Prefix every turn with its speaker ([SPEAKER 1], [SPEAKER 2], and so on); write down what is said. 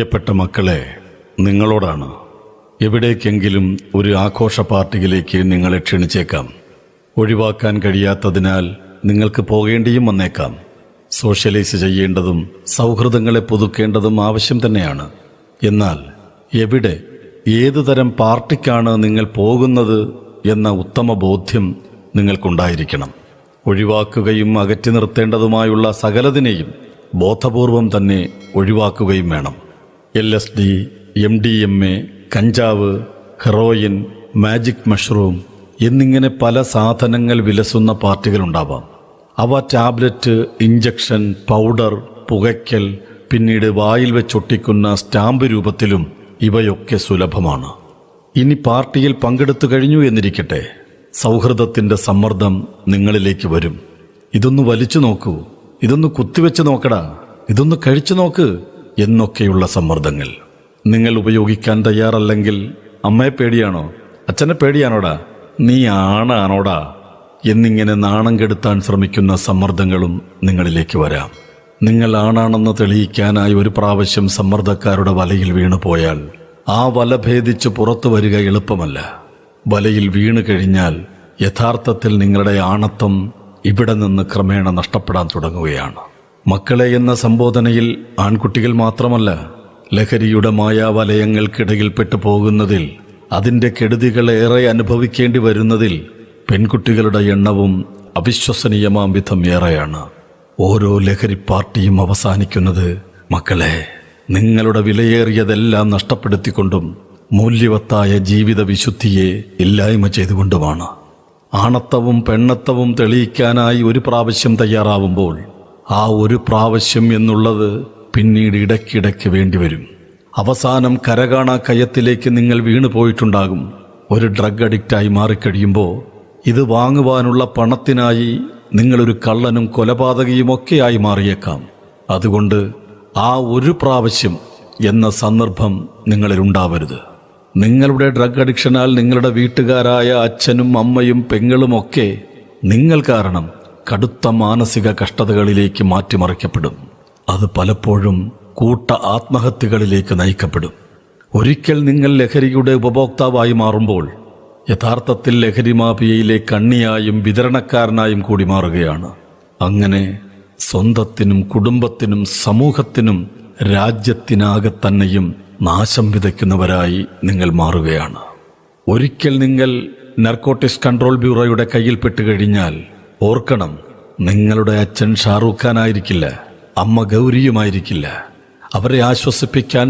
[SPEAKER 1] പ്രിയപ്പെട്ട മക്കളെ, നിങ്ങളോടാണ്. എവിടേക്കെങ്കിലും ഒരു ആഘോഷ പാർട്ടിയിലേക്ക് നിങ്ങളെ ക്ഷണിച്ചേക്കാം. ഒഴിവാക്കാൻ കഴിയാത്തതിനാൽ നിങ്ങൾക്ക് പോകേണ്ടിയും വന്നേക്കാം. സോഷ്യലൈസ് ചെയ്യേണ്ടതും സൗഹൃദങ്ങളെ പുതുക്കേണ്ടതും ആവശ്യം തന്നെയാണ്. എന്നാൽ എവിടെ, ഏതുതരം പാർട്ടിക്കാണ് നിങ്ങൾ പോകുന്നത് എന്ന ഉത്തമ ബോധ്യം നിങ്ങൾക്കുണ്ടായിരിക്കണം. ഒഴിവാക്കുകയും അകറ്റി നിർത്തേണ്ടതുമായുള്ള സകലതിനെയും ബോധപൂർവം തന്നെ ഒഴിവാക്കുകയും വേണം. LSD, MDMA, കഞ്ചാവ്, ഹെറോയിൻ, മാജിക് മഷ്റൂം എന്നിങ്ങനെ പല സാധനങ്ങൾ വിലസുന്ന പാർട്ടികളുണ്ടാവാം. അവ ടാബ്ലറ്റ്, ഇഞ്ചക്ഷൻ, പൗഡർ, പുകയ്ക്കൽ, പിന്നീട് വായിൽ വെച്ചൊട്ടിക്കുന്ന സ്റ്റാമ്പ് രൂപത്തിലും ഇവയൊക്കെ സുലഭമാണ്. ഇനി പാർട്ടിയിൽ പങ്കെടുത്തു കഴിഞ്ഞു എന്നിരിക്കട്ടെ, സൗഹൃദത്തിൻ്റെ സമ്മർദ്ദം നിങ്ങളിലേക്ക് വരും. ഇതൊന്ന് വലിച്ചു നോക്കൂ, ഇതൊന്ന് കുത്തിവെച്ച് നോക്കടാ, ഇതൊന്ന് കഴിച്ചു നോക്ക് എന്നൊക്കെയുള്ള സമ്മർദ്ദങ്ങൾ. നിങ്ങൾ ഉപയോഗിക്കാൻ തയ്യാറല്ലെങ്കിൽ അമ്മയെ പേടിയാണോ, അച്ഛനെ പേടിയാണോടാ, നീ ആണാണോടാ എന്നിങ്ങനെ നാണം കെടുത്താൻ ശ്രമിക്കുന്ന സമ്മർദ്ദങ്ങളും നിങ്ങളിലേക്ക് വരാം. നിങ്ങൾ ആണാണെന്ന് തെളിയിക്കാനായി ഒരു പ്രാവശ്യം സമ്മർദ്ദക്കാരുടെ വലയിൽ വീണുപോയാൽ ആ വല ഭേദിച്ച് പുറത്തു വരിക എളുപ്പമല്ല. വലയിൽ വീണു കഴിഞ്ഞാൽ യഥാർത്ഥത്തിൽ നിങ്ങളുടെ ആണത്വം ഇവിടെ നിന്ന് ക്രമേണ നഷ്ടപ്പെടാൻ തുടങ്ങുകയാണ്. മക്കളെ എന്ന സംബോധനയിൽ ആൺകുട്ടികൾ മാത്രമല്ല, ലഹരിയുടെ മായാവലയങ്ങൾക്കിടയിൽപ്പെട്ടു പോകുന്നതിൽ, അതിൻ്റെ കെടുതികൾ ഏറെ അനുഭവിക്കേണ്ടി വരുന്നതിൽ പെൺകുട്ടികളുടെ എണ്ണവും അവിശ്വസനീയമാം വിധം ഏറെയാണ്. ഓരോ ലഹരി പാർട്ടിയും അവസാനിക്കുന്നത് മക്കളെ നിങ്ങളുടെ വിലയേറിയതെല്ലാം നഷ്ടപ്പെടുത്തിക്കൊണ്ടും മൂല്യവത്തായ ജീവിത വിശുദ്ധിയെ ഇല്ലായ്മ ചെയ്തുകൊണ്ടുമാണ്. ആണത്തവും പെണ്ണത്തവും തെളിയിക്കാനായി ഒരു പ്രാവശ്യം തയ്യാറാവുമ്പോൾ ആ ഒരു പ്രാവശ്യം എന്നുള്ളത് പിന്നീട് ഇടയ്ക്കിടയ്ക്ക് വേണ്ടിവരും. അവസാനം കരകാണാ കയത്തിലേക്ക് നിങ്ങൾ വീണു പോയിട്ടുണ്ടാകും. ഒരു ഡ്രഗ് അഡിക്റ്റായി മാറിക്കഴിയുമ്പോൾ ഇത് വാങ്ങുവാനുള്ള പണത്തിനായി നിങ്ങളൊരു കള്ളനും കൊലപാതകിയുമൊക്കെയായി മാറിയേക്കാം. അതുകൊണ്ട് ആ ഒരു പ്രാവശ്യം എന്ന സന്ദർഭം നിങ്ങളിലുണ്ടാവരുത്. നിങ്ങളുടെ ഡ്രഗ് അഡിക്ഷനാൽ നിങ്ങളുടെ വീട്ടുകാരായ അച്ഛനും അമ്മയും പെങ്ങളുമൊക്കെ നിങ്ങൾ കാരണം കടുത്ത മാനസിക കഷ്ടതകളിലേക്ക് മാറ്റിമറിക്കപ്പെടും. അത് പലപ്പോഴും കൂട്ട ആത്മഹത്യകളിലേക്ക് നയിക്കപ്പെടും. ഒരിക്കൽ നിങ്ങൾ ലഹരിയുടെ ഉപഭോക്താവായി മാറുമ്പോൾ യഥാർത്ഥത്തിൽ ലഹരി മാഫിയയിലെ കണ്ണിയായും വിതരണക്കാരനായും കൂടി മാറുകയാണ്. അങ്ങനെ സ്വന്തത്തിനും കുടുംബത്തിനും സമൂഹത്തിനും രാജ്യത്തിനാകെ തന്നെയും നാശം വിതയ്ക്കുന്നവരായി നിങ്ങൾ മാറുകയാണ്. ഒരിക്കൽ നിങ്ങൾ നർക്കോട്ടിക്സ് കൺട്രോൾ ബ്യൂറോയുടെ കയ്യിൽപ്പെട്ട് കഴിഞ്ഞാൽ ഓർക്കണം, നിങ്ങളുടെ അച്ഛൻ ഷാറൂഖ് ഖാൻ ആയിരിക്കില്ല, അമ്മ ഗൗരിയുമായിരിക്കില്ല. അവരെ ആശ്വസിപ്പിക്കാൻ